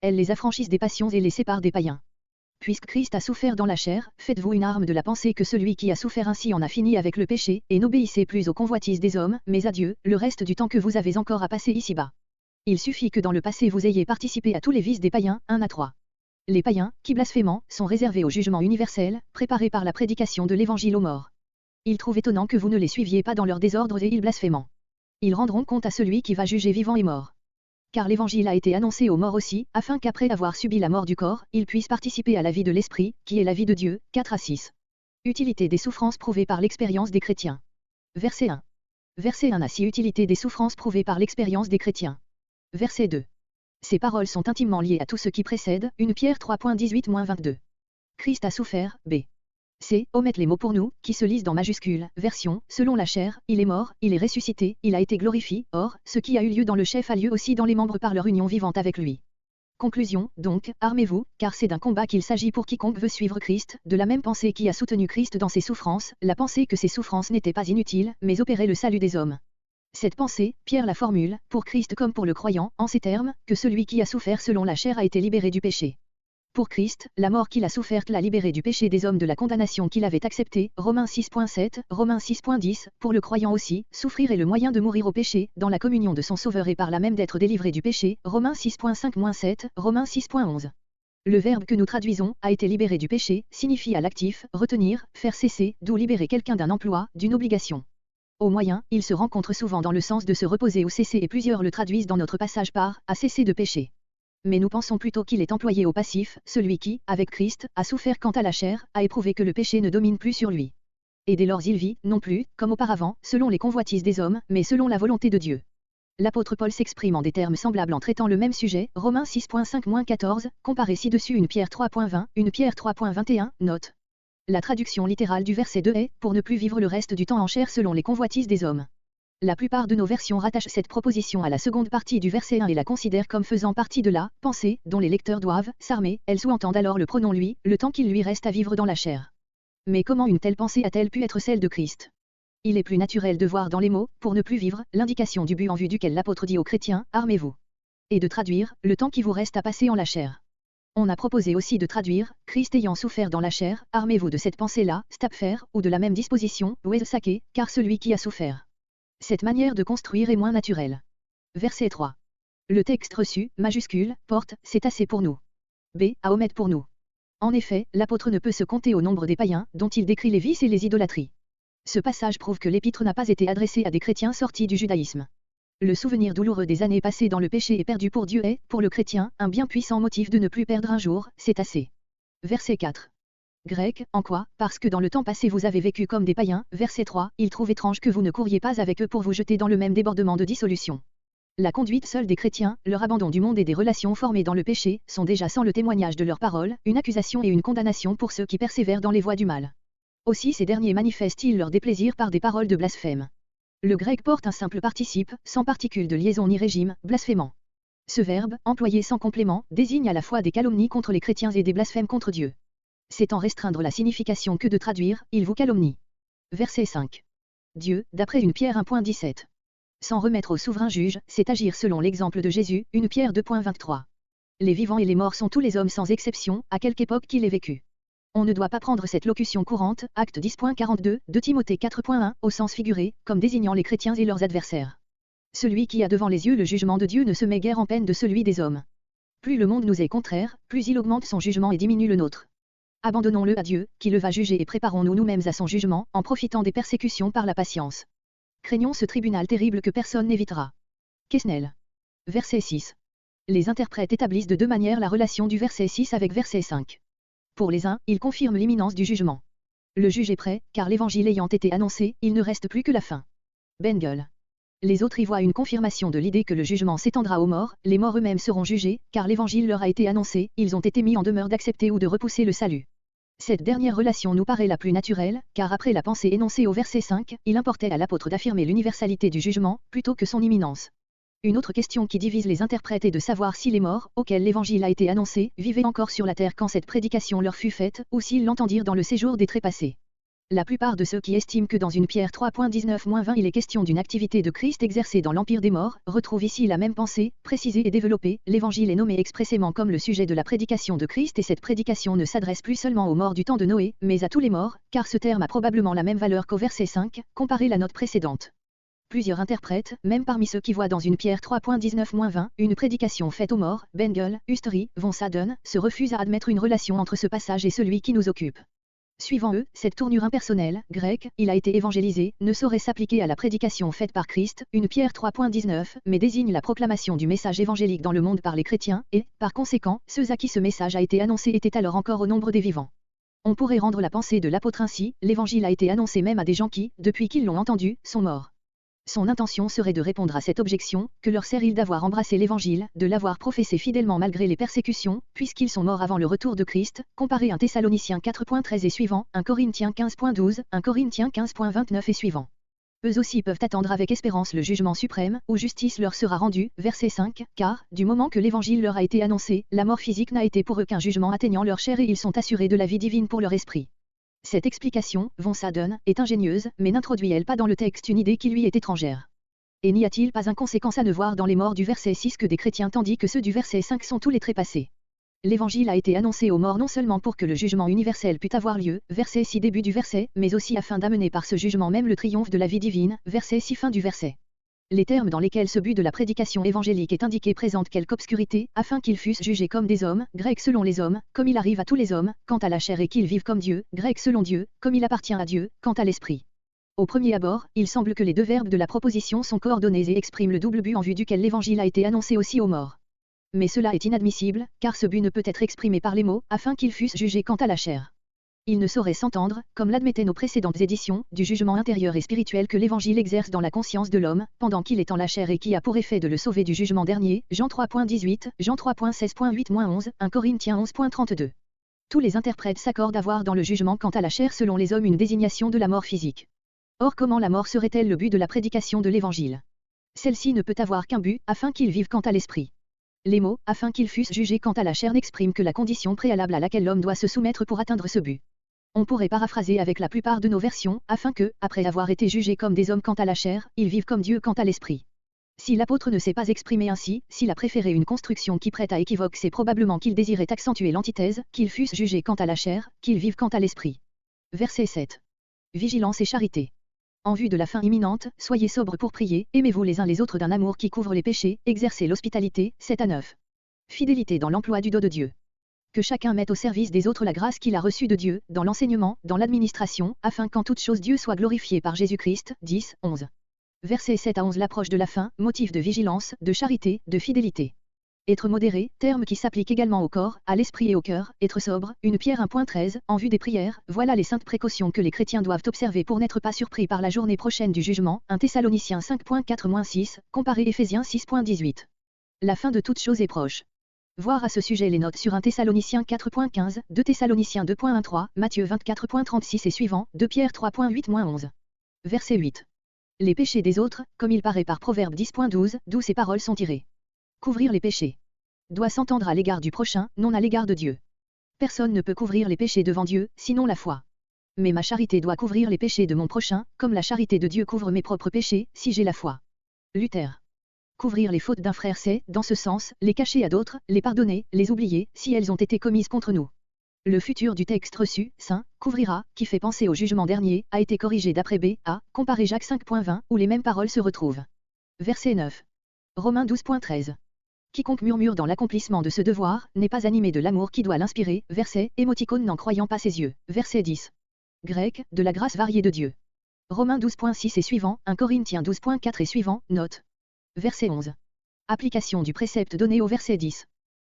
Elles les affranchissent des passions et les séparent des païens. Puisque Christ a souffert dans la chair, faites-vous une arme de la pensée que celui qui a souffert ainsi en a fini avec le péché, et n'obéissez plus aux convoitises des hommes, mais à Dieu, le reste du temps que vous avez encore à passer ici-bas. Il suffit que dans le passé vous ayez participé à tous les vices des païens, 1 à 3. Les païens, qui blasphément, sont réservés au jugement universel, préparé par la prédication de l'évangile aux morts. Ils trouvent étonnant que vous ne les suiviez pas dans leur désordre et ils blasphément. Ils rendront compte à celui qui va juger vivants et morts. Car l'évangile a été annoncé aux morts aussi, afin qu'après avoir subi la mort du corps, ils puissent participer à la vie de l'esprit, qui est la vie de Dieu. 4 à 6. Utilité des souffrances prouvées par l'expérience des chrétiens. Verset 1. Verset 1 à 6. Utilité des souffrances prouvées par l'expérience des chrétiens. Verset 2. Ces paroles sont intimement liées à tout ce qui précède, 1 Pierre 3.18-22. Christ a souffert, b. C. Omette les mots pour nous, qui se lisent dans majuscule, version, selon la chair, il est mort, il est ressuscité, il a été glorifié, or, ce qui a eu lieu dans le chef a lieu aussi dans les membres par leur union vivante avec lui. Conclusion, donc, armez-vous, car c'est d'un combat qu'il s'agit pour quiconque veut suivre Christ, de la même pensée qui a soutenu Christ dans ses souffrances, la pensée que ses souffrances n'étaient pas inutiles, mais opéraient le salut des hommes. Cette pensée, Pierre la formule, pour Christ comme pour le croyant, en ces termes, que celui qui a souffert selon la chair a été libéré du péché. Pour Christ, la mort qu'il a soufferte l'a libéré du péché des hommes de la condamnation qu'il avait acceptée, Romains 6.7, Romains 6.10, pour le croyant aussi, souffrir est le moyen de mourir au péché, dans la communion de son Sauveur et par là même d'être délivré du péché, Romains 6.5-7, Romains 6.11. Le verbe que nous traduisons, a été libéré du péché, signifie à l'actif, retenir, faire cesser, d'où libérer quelqu'un d'un emploi, d'une obligation. Au moyen, il se rencontre souvent dans le sens de se reposer ou cesser et plusieurs le traduisent dans notre passage par « à cesser de pécher ». Mais nous pensons plutôt qu'il est employé au passif, celui qui, avec Christ, a souffert quant à la chair, a éprouvé que le péché ne domine plus sur lui. Et dès lors il vit, non plus, comme auparavant, selon les convoitises des hommes, mais selon la volonté de Dieu. L'apôtre Paul s'exprime en des termes semblables en traitant le même sujet, Romains 6.5-14, comparé ci-dessus 1 Pierre 3.20, 1 Pierre 3.21, note. La traduction littérale du verset 2 est, pour ne plus vivre le reste du temps en chair selon les convoitises des hommes. La plupart de nos versions rattachent cette proposition à la seconde partie du verset 1 et la considèrent comme faisant partie de la pensée dont les lecteurs doivent s'armer. Elles sous-entendent alors le pronom lui, le temps qu'il lui reste à vivre dans la chair. Mais comment une telle pensée a-t-elle pu être celle de Christ? Il est plus naturel de voir dans les mots, pour ne plus vivre, l'indication du but en vue duquel l'apôtre dit aux chrétiens, armez-vous. Et de traduire, le temps qui vous reste à passer en la chair. On a proposé aussi de traduire, Christ ayant souffert dans la chair, armez-vous de cette pensée-là, stapfer, ou de la même disposition, wesake, car celui qui a souffert. Cette manière de construire est moins naturelle. Verset 3. Le texte reçu, majuscule, porte, c'est assez pour nous. B. À omettre pour nous. En effet, l'apôtre ne peut se compter au nombre des païens, dont il décrit les vices et les idolâtries. Ce passage prouve que l'épître n'a pas été adressé à des chrétiens sortis du judaïsme. Le souvenir douloureux des années passées dans le péché et perdu pour Dieu est, pour le chrétien, un bien puissant motif de ne plus perdre un jour, c'est assez. Verset 4. Grec, en quoi, parce que dans le temps passé vous avez vécu comme des païens, verset 3, il trouve étrange que vous ne couriez pas avec eux pour vous jeter dans le même débordement de dissolution. La conduite seule des chrétiens, leur abandon du monde et des relations formées dans le péché, sont déjà sans le témoignage de leurs paroles, une accusation et une condamnation pour ceux qui persévèrent dans les voies du mal. Aussi ces derniers manifestent-ils leur déplaisir par des paroles de blasphème. Le grec porte un simple participe, sans particule de liaison ni régime, blasphémant. Ce verbe, employé sans complément, désigne à la fois des calomnies contre les chrétiens et des blasphèmes contre Dieu. C'est en restreindre la signification que de traduire, il vous calomnie. Verset 5. Dieu, d'après 1 Pierre 1.17. S'en remettre au souverain juge, c'est agir selon l'exemple de Jésus, 1 Pierre 2.23. Les vivants et les morts sont tous les hommes sans exception, à quelque époque qu'il ait vécu. On ne doit pas prendre cette locution courante, acte 10.42, de Timothée 4.1, au sens figuré, comme désignant les chrétiens et leurs adversaires. Celui qui a devant les yeux le jugement de Dieu ne se met guère en peine de celui des hommes. Plus le monde nous est contraire, plus il augmente son jugement et diminue le nôtre. Abandonnons-le à Dieu, qui le va juger et préparons-nous nous-mêmes à son jugement, en profitant des persécutions par la patience. Craignons ce tribunal terrible que personne n'évitera. Quesnel. Verset 6. Les interprètes établissent de deux manières la relation du verset 6 avec verset 5. Pour les uns, ils confirment l'imminence du jugement. Le juge est prêt, car l'évangile ayant été annoncé, il ne reste plus que la fin. Bengel. Les autres y voient une confirmation de l'idée que le jugement s'étendra aux morts, les morts eux-mêmes seront jugés, car l'évangile leur a été annoncé, ils ont été mis en demeure d'accepter ou de repousser le salut. Cette dernière relation nous paraît la plus naturelle, car après la pensée énoncée au verset 5, il importait à l'apôtre d'affirmer l'universalité du jugement, plutôt que son imminence. Une autre question qui divise les interprètes est de savoir si les morts, auxquels l'évangile a été annoncé, vivaient encore sur la terre quand cette prédication leur fut faite, ou s'ils l'entendirent dans le séjour des trépassés. La plupart de ceux qui estiment que dans une Pierre 3.19-20 il est question d'une activité de Christ exercée dans l'Empire des morts, retrouvent ici la même pensée, précisée et développée. L'Évangile est nommé expressément comme le sujet de la prédication de Christ et cette prédication ne s'adresse plus seulement aux morts du temps de Noé, mais à tous les morts, car ce terme a probablement la même valeur qu'au verset 5, comparé la note précédente. Plusieurs interprètes, même parmi ceux qui voient dans une Pierre 3.19-20, une prédication faite aux morts, Bengel, Ustry, von Saden, se refusent à admettre une relation entre ce passage et celui qui nous occupe. Suivant eux, cette tournure impersonnelle, grecque, il a été évangélisé, ne saurait s'appliquer à la prédication faite par Christ, une Pierre 3.19, mais désigne la proclamation du message évangélique dans le monde par les chrétiens, et, par conséquent, ceux à qui ce message a été annoncé étaient alors encore au nombre des vivants. On pourrait rendre la pensée de l'apôtre ainsi, l'évangile a été annoncé même à des gens qui, depuis qu'ils l'ont entendu, sont morts. Son intention serait de répondre à cette objection, que leur sert-il d'avoir embrassé l'Évangile, de l'avoir professé fidèlement malgré les persécutions, puisqu'ils sont morts avant le retour de Christ, comparé 1 Thessaloniciens 4.13 et suivant, 1 Corinthiens 15.12, 1 Corinthiens 15.29 et suivant. Eux aussi peuvent attendre avec espérance le jugement suprême, où justice leur sera rendue, verset 5, car, du moment que l'Évangile leur a été annoncé, la mort physique n'a été pour eux qu'un jugement atteignant leur chair et ils sont assurés de la vie divine pour leur esprit. Cette explication, von Saden, est ingénieuse, mais n'introduit-elle pas dans le texte une idée qui lui est étrangère? Et n'y a-t-il pas inconséquence à ne voir dans les morts du verset 6 que des chrétiens tandis que ceux du verset 5 sont tous les trépassés? L'Évangile a été annoncé aux morts non seulement pour que le jugement universel pût avoir lieu, verset 6 début du verset, mais aussi afin d'amener par ce jugement même le triomphe de la vie divine, verset 6 fin du verset. Les termes dans lesquels ce but de la prédication évangélique est indiqué présentent quelque obscurité, afin qu'ils fussent jugés comme des hommes, grecs selon les hommes, comme il arrive à tous les hommes, quant à la chair et qu'ils vivent comme Dieu, grecs selon Dieu, comme il appartient à Dieu, quant à l'esprit. Au premier abord, il semble que les deux verbes de la proposition sont coordonnés et expriment le double but en vue duquel l'évangile a été annoncé aussi aux morts. Mais cela est inadmissible, car ce but ne peut être exprimé par les mots, afin qu'ils fussent jugés quant à la chair. Il ne saurait s'entendre, comme l'admettaient nos précédentes éditions, du jugement intérieur et spirituel que l'Évangile exerce dans la conscience de l'homme, pendant qu'il est en la chair et qui a pour effet de le sauver du jugement dernier, Jean 3.18, Jean 3.16.8-11, 1 Corinthiens 11.32. Tous les interprètes s'accordent à voir dans le jugement quant à la chair selon les hommes une désignation de la mort physique. Or comment la mort serait-elle le but de la prédication de l'Évangile? Celle-ci ne peut avoir qu'un but, afin qu'ils vivent quant à l'esprit. Les mots, afin qu'ils fussent jugés quant à la chair n'expriment que la condition préalable à laquelle l'homme doit se soumettre pour atteindre ce but. On pourrait paraphraser avec la plupart de nos versions, afin que, après avoir été jugés comme des hommes quant à la chair, ils vivent comme Dieu quant à l'esprit. Si l'apôtre ne s'est pas exprimé ainsi, s'il a préféré une construction qui prête à équivoque, c'est probablement qu'il désirait accentuer l'antithèse, qu'ils fussent jugés quant à la chair, qu'ils vivent quant à l'esprit. Verset 7. Vigilance et charité. En vue de la fin imminente, soyez sobres pour prier, aimez-vous les uns les autres d'un amour qui couvre les péchés, exercez l'hospitalité, 7 à 9. Fidélité dans l'emploi du dos de Dieu. Que chacun mette au service des autres la grâce qu'il a reçue de Dieu, dans l'enseignement, dans l'administration, afin qu'en toute chose Dieu soit glorifié par Jésus-Christ, 10, 11. Versets 7 à 11. L'approche de la fin, motif de vigilance, de charité, de fidélité. Être modéré, terme qui s'applique également au corps, à l'esprit et au cœur, être sobre, une Pierre 1.13, en vue des prières, voilà les saintes précautions que les chrétiens doivent observer pour n'être pas surpris par la journée prochaine du jugement, 1 Thessaloniciens 5.4-6, comparé Éphésiens 6.18. La fin de toute chose est proche. Voir à ce sujet les notes sur 1 Thessaloniciens 4.15, 2 Thessaloniciens 2.13, Matthieu 24.36 et suivants, 2 Pierre 3.8-11. Verset 8. Les péchés des autres, comme il paraît par Proverbe 10.12, d'où ces paroles sont tirées. Couvrir les péchés. Doit s'entendre à l'égard du prochain, non à l'égard de Dieu. Personne ne peut couvrir les péchés devant Dieu, sinon la foi. Mais ma charité doit couvrir les péchés de mon prochain, comme la charité de Dieu couvre mes propres péchés, si j'ai la foi. Luther. Couvrir les fautes d'un frère c'est, dans ce sens, les cacher à d'autres, les pardonner, les oublier, si elles ont été commises contre nous. Le futur du texte reçu, Saint, couvrira, qui fait penser au jugement dernier, a été corrigé d'après B. A. Comparé Jacques 5.20, où les mêmes paroles se retrouvent. Verset 9. Romains 12.13. Quiconque murmure dans l'accomplissement de ce devoir, n'est pas animé de l'amour qui doit l'inspirer, verset, émoticône n'en croyant pas ses yeux, verset 10. Grec, de la grâce variée de Dieu. Romains 12.6 et suivant, 1 Corinthiens 12.4 et suivant, note. Verset 11. Application du précepte donné au verset 10.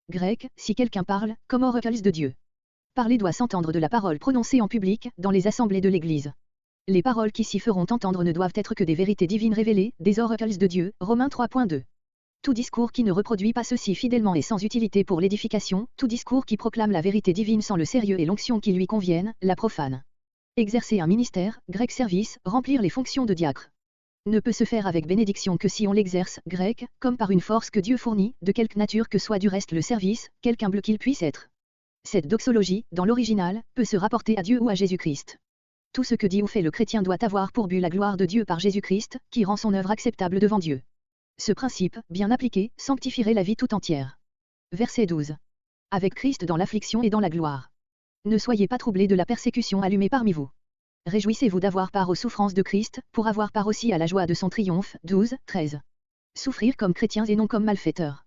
Grec, si quelqu'un parle, comme oracles de Dieu. Parler doit s'entendre de la parole prononcée en public, dans les assemblées de l'Église. Les paroles qui s'y feront entendre ne doivent être que des vérités divines révélées, des oracles de Dieu, Romains 3.2. Tout discours qui ne reproduit pas ceci fidèlement est sans utilité pour l'édification, tout discours qui proclame la vérité divine sans le sérieux et l'onction qui lui conviennent, la profane. Exercer un ministère, grec service, remplir les fonctions de diacre. Ne peut se faire avec bénédiction que si on l'exerce, grec, comme par une force que Dieu fournit, de quelque nature que soit du reste le service, quelque humble qu'il puisse être. Cette doxologie, dans l'original, peut se rapporter à Dieu ou à Jésus-Christ. Tout ce que dit ou fait le chrétien doit avoir pour but la gloire de Dieu par Jésus-Christ, qui rend son œuvre acceptable devant Dieu. Ce principe, bien appliqué, sanctifierait la vie tout entière. Verset 12. Avec Christ dans l'affliction et dans la gloire. Ne soyez pas troublés de la persécution allumée parmi vous. Réjouissez-vous d'avoir part aux souffrances de Christ, pour avoir part aussi à la joie de son triomphe. 12, 13. Souffrir comme chrétiens et non comme malfaiteurs.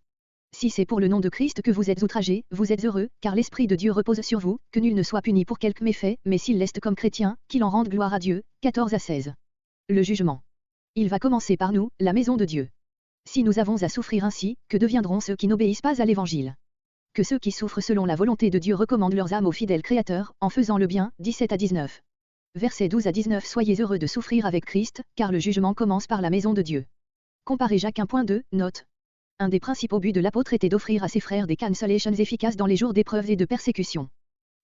Si c'est pour le nom de Christ que vous êtes outragés, vous êtes heureux, car l'Esprit de Dieu repose sur vous, que nul ne soit puni pour quelque méfait, mais s'il l'est comme chrétien, qu'il en rende gloire à Dieu. 14 à 16. Le jugement. Il va commencer par nous, la maison de Dieu. Si nous avons à souffrir ainsi, que deviendront ceux qui n'obéissent pas à l'Évangile? Que ceux qui souffrent selon la volonté de Dieu recommandent leurs âmes au fidèle Créateur, en faisant le bien. 17 à 19. Versets 12 à 19. Soyez heureux de souffrir avec Christ, car le jugement commence par la maison de Dieu. Comparez Jacques 1.2, note. Un des principaux buts de l'apôtre était d'offrir à ses frères des consolations efficaces dans les jours d'épreuve et de persécution.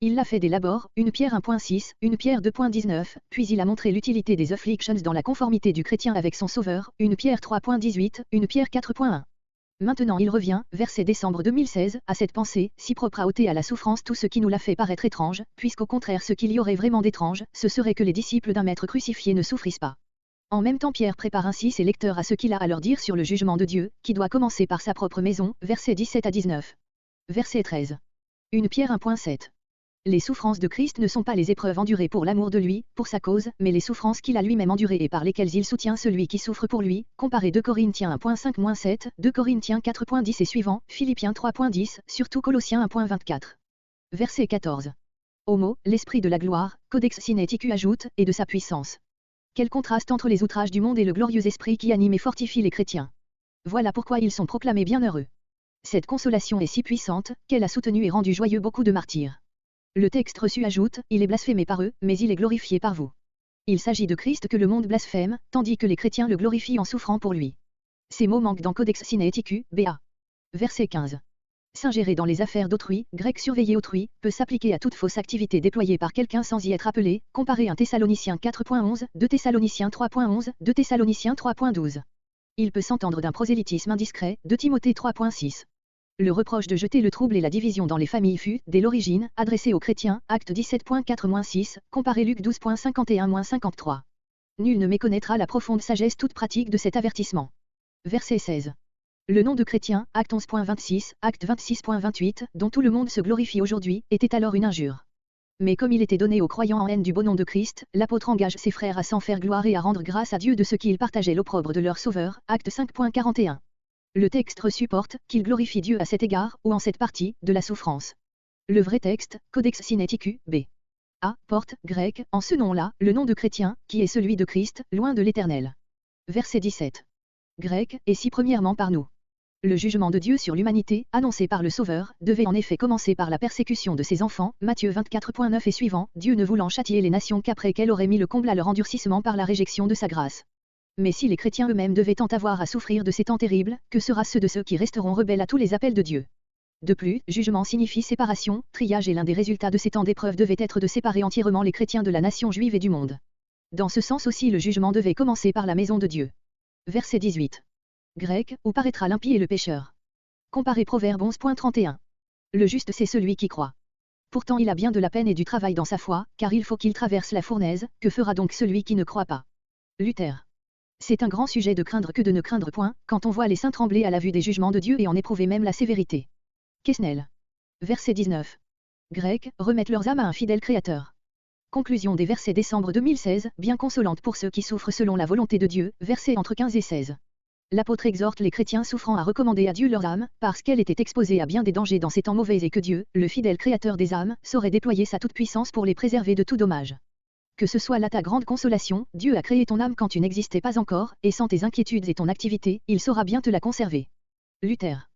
Il l'a fait dès l'abord, 1 Pierre 1.6, 1 Pierre 2.19, puis il a montré l'utilité des afflictions dans la conformité du chrétien avec son Sauveur, 1 Pierre 3.18, 1 Pierre 4.1. Maintenant il revient, verset décembre 2016, à cette pensée, si propre à ôter à la souffrance tout ce qui nous l'a fait paraître étrange, puisqu'au contraire ce qu'il y aurait vraiment d'étrange, ce serait que les disciples d'un maître crucifié ne souffrissent pas. En même temps Pierre prépare ainsi ses lecteurs à ce qu'il a à leur dire sur le jugement de Dieu, qui doit commencer par sa propre maison, versets 17 à 19. Verset 13. 1 Pierre 1.7. Les souffrances de Christ ne sont pas les épreuves endurées pour l'amour de lui, pour sa cause, mais les souffrances qu'il a lui-même endurées et par lesquelles il soutient celui qui souffre pour lui, comparez 2 Corinthiens 1.5-7, 2 Corinthiens 4.10 et suivant, Philippiens 3.10, surtout Colossiens 1.24. Verset 14. Homo, l'esprit de la gloire, Codex Sinaiticus ajoute, et de sa puissance. Quel contraste entre les outrages du monde et le glorieux esprit qui anime et fortifie les chrétiens. Voilà pourquoi ils sont proclamés bienheureux. Cette consolation est si puissante, qu'elle a soutenu et rendu joyeux beaucoup de martyrs. Le texte reçu ajoute, il est blasphémé par eux, mais il est glorifié par vous. Il s'agit de Christ que le monde blasphème, tandis que les chrétiens le glorifient en souffrant pour lui. Ces mots manquent dans Codex Sinaiticus, BA. Verset 15. S'ingérer dans les affaires d'autrui, grec surveiller autrui, peut s'appliquer à toute fausse activité déployée par quelqu'un sans y être appelé, comparez 1 Thessaloniciens 4.11, 2 Thessaloniciens 3.11, 2 Thessaloniciens 3.12. Il peut s'entendre d'un prosélytisme indiscret, 2 Timothée 3.6. Le reproche de jeter le trouble et la division dans les familles fut, dès l'origine, adressé aux chrétiens, acte 17.4-6, comparez Luc 12.51-53. Nul ne méconnaîtra la profonde sagesse toute pratique de cet avertissement. Verset 16. Le nom de chrétien, acte 11.26, acte 26.28, dont tout le monde se glorifie aujourd'hui, était alors une injure. Mais comme il était donné aux croyants en haine du beau nom de Christ, l'apôtre engage ses frères à s'en faire gloire et à rendre grâce à Dieu de ce qu'ils partageaient l'opprobre de leur Sauveur, acte 5.41. Le texte reçu porte, qu'il glorifie Dieu à cet égard, ou en cette partie, de la souffrance. Le vrai texte, Codex Sinaiticus, B. A, porte, grec, en ce nom-là, le nom de chrétien, qui est celui de Christ, loin de l'Éternel. Verset 17. Grec, et si premièrement par nous. Le jugement de Dieu sur l'humanité, annoncé par le Sauveur, devait en effet commencer par la persécution de ses enfants, Matthieu 24.9 et suivant, Dieu ne voulant châtier les nations qu'après qu'elle aurait mis le comble à leur endurcissement par la réjection de sa grâce. Mais si les chrétiens eux-mêmes devaient tant avoir à souffrir de ces temps terribles, que sera ceux de ceux qui resteront rebelles à tous les appels de Dieu? De plus, jugement signifie séparation, triage et l'un des résultats de ces temps d'épreuve devait être de séparer entièrement les chrétiens de la nation juive et du monde. Dans ce sens aussi le jugement devait commencer par la maison de Dieu. Verset 18. Grec, où paraîtra l'impie et le pécheur. Comparez Proverbe 11.31. Le juste c'est celui qui croit. Pourtant il a bien de la peine et du travail dans sa foi, car il faut qu'il traverse la fournaise, que fera donc celui qui ne croit pas? Luther. C'est un grand sujet de craindre que de ne craindre point, quand on voit les saints trembler à la vue des jugements de Dieu et en éprouver même la sévérité. Quesnel. Verset 19. Grec, remettent leurs âmes à un fidèle Créateur. Conclusion des versets décembre 2016, bien consolante pour ceux qui souffrent selon la volonté de Dieu, versets entre 15 et 16. L'apôtre exhorte les chrétiens souffrant à recommander à Dieu leur âme, parce qu'elle était exposée à bien des dangers dans ces temps mauvais et que Dieu, le fidèle Créateur des âmes, saurait déployer sa toute-puissance pour les préserver de tout dommage. Que ce soit là ta grande consolation, Dieu a créé ton âme quand tu n'existais pas encore, et sans tes inquiétudes et ton activité, il saura bien te la conserver. Luther.